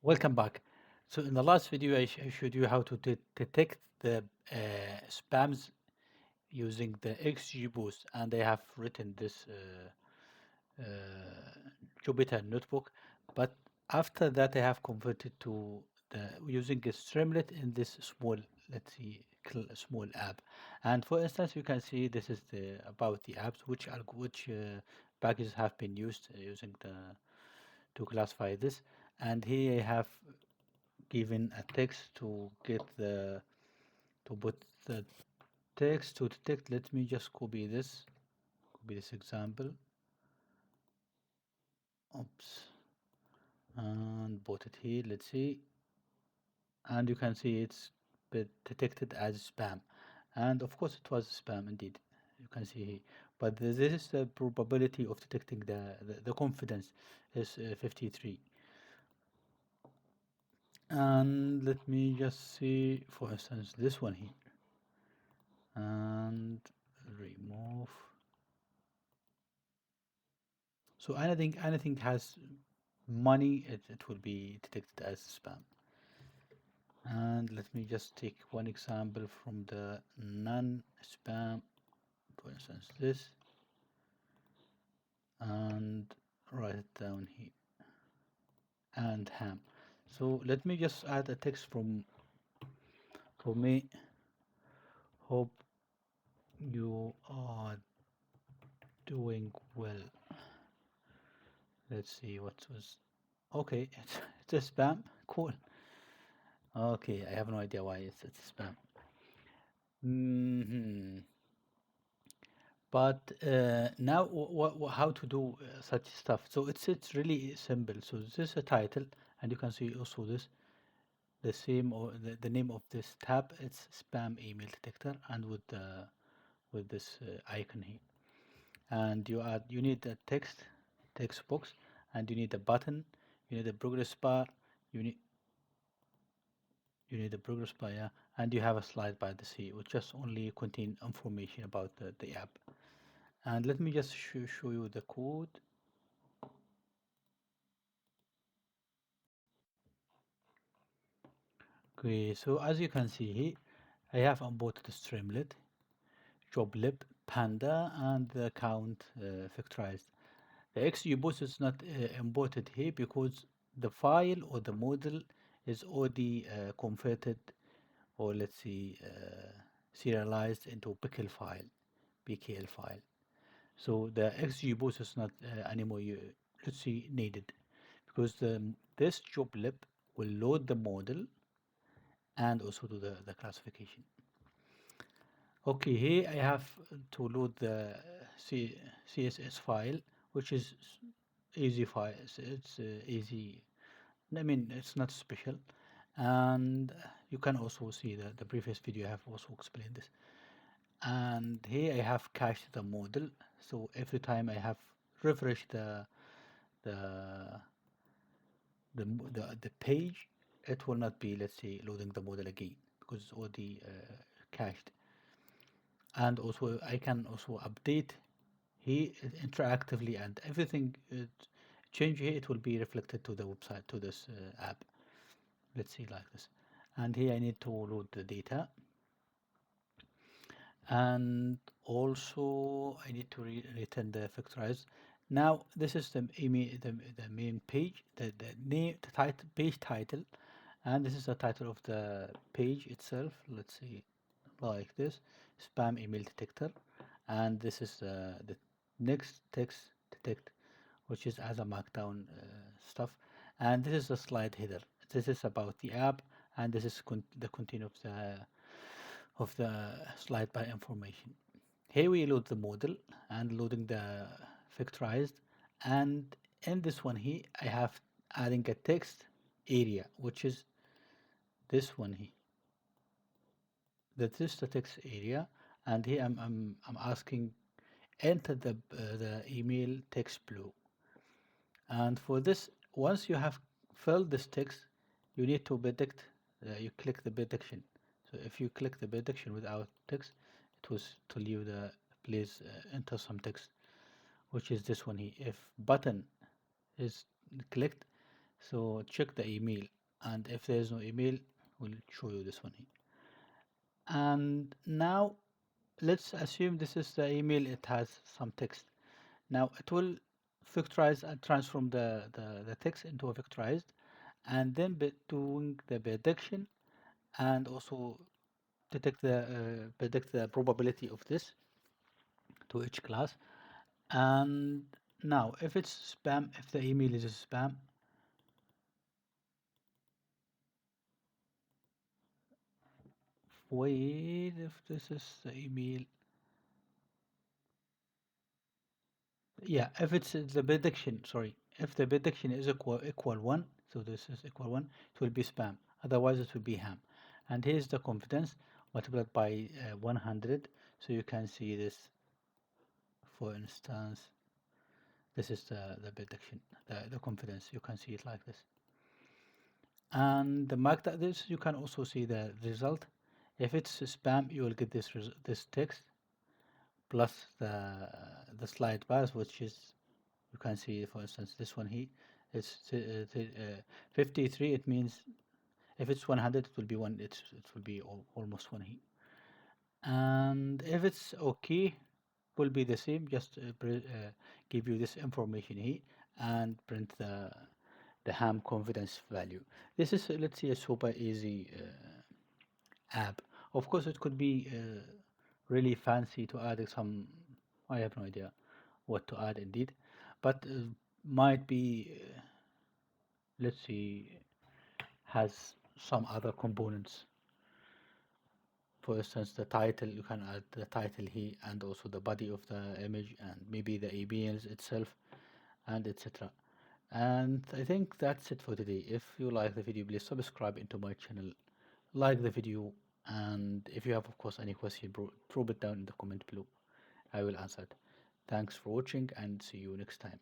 Welcome back. So in the last video, I showed you how to detect the spams using the XGBoost, and I have written this Jupyter notebook. But after that, I have converted to the using a Streamlit in this small, let's see, small app. And for instance, you can see this is the about the apps which packages have been used using the to classify this. And here I have given a text to get the to put the text to detect. Let me just copy this example. Oops, and put it here. Let's see, and you can see it's been detected as spam, and of course it was spam indeed. You can see here, but this is the probability of detecting the confidence is 53. And let me just see, for instance, this one here, and remove. So anything has money, it will be detected as spam. And let me just take one example from the non-spam, for instance this, and write it down here, and ham. So let me just add a text for me. Hope you are doing well. Let's see what was. Okay, it's a spam. Cool. Okay, I have no idea why it's spam. Hmm. But now, how to do such stuff? So it's really simple. So this is a title, and you can see also this the same or the name of this tab. It's spam email detector, and with this icon here. And you need a text box, and you need a button, you need a progress bar, you need you need a progress bar, yeah, and you have a slide by the sea, which just only contain information about the app. And let me just show you the code. Okay, so as you can see here, I have imported Streamlit, joblib, panda, and the count factorized. The XGBoost is not imported here because the file or the model is already converted, or let's see, serialized into PKL file. So the XGBoost is not anymore, let's see, needed, because this joblib will load the model and also do the classification. Okay, here I have to load the CSS file, which is easy file. It's easy. I mean, it's not special. And you can also see the previous video I have also explained this. And here I have cached the model. So every time I have refreshed the the page, it will not be, let's say, loading the model again because it's already cached. And also I can also update here interactively, and everything change here, it will be reflected to the website, to this app. Let's see like this. And here I need to load the data, and also I need to return the factorize. Now this is the main page, the name, the title, page title, and this is the title of the page itself. Let's see, like this, spam email detector, and this is the next text detect, which is as a markdown stuff, and this is the slide header. This is about the app, and this is the content of the slide by information. Here we load the model and loading the factorized, and in this one here I have adding a text area, which is this one here. That is the text area, and here I'm asking enter the email text below. And for this, once you have filled this text, you need to predict. You click the prediction. So if you click the prediction without text, it was to leave the please enter some text, which is this one here. If button is clicked, so check the email. and if there is no email, we'll show you this one here. And now let's assume this is the email, it has some text. Now it will vectorize and transform the text into a vectorized, and then doing the prediction, and also predict the probability of this to each class. And now if it's spam, if the email is a spam, wait, if this is the email, yeah, if it's the prediction, sorry, if the prediction is equal 1, so this is equal 1, it will be spam, otherwise it will be ham. And here's the confidence multiplied by 100, so you can see this. For instance, this is the prediction, the confidence, you can see it like this. And the mark that this, you can also see the result. If it's spam, you will get this text plus the slide bars, which is, you can see, for instance, this one here is 53. It means if it's 100, it will be one. It will be almost one here. And if it's okay, will be the same. Just give you this information here and print the ham confidence value. This is, let's say, a super easy app. Of course, it could be really fancy to add some. I have no idea what to add indeed, but might be, let's see, has some other components. For instance, the title, you can add the title here and also the body of the image and maybe the emails itself and etc. And I think that's it for today. If you like the video, please subscribe into my channel, like the video, and if you have, of course, any question, drop it down in the comment below. I will answer it. Thanks for watching and see you next time.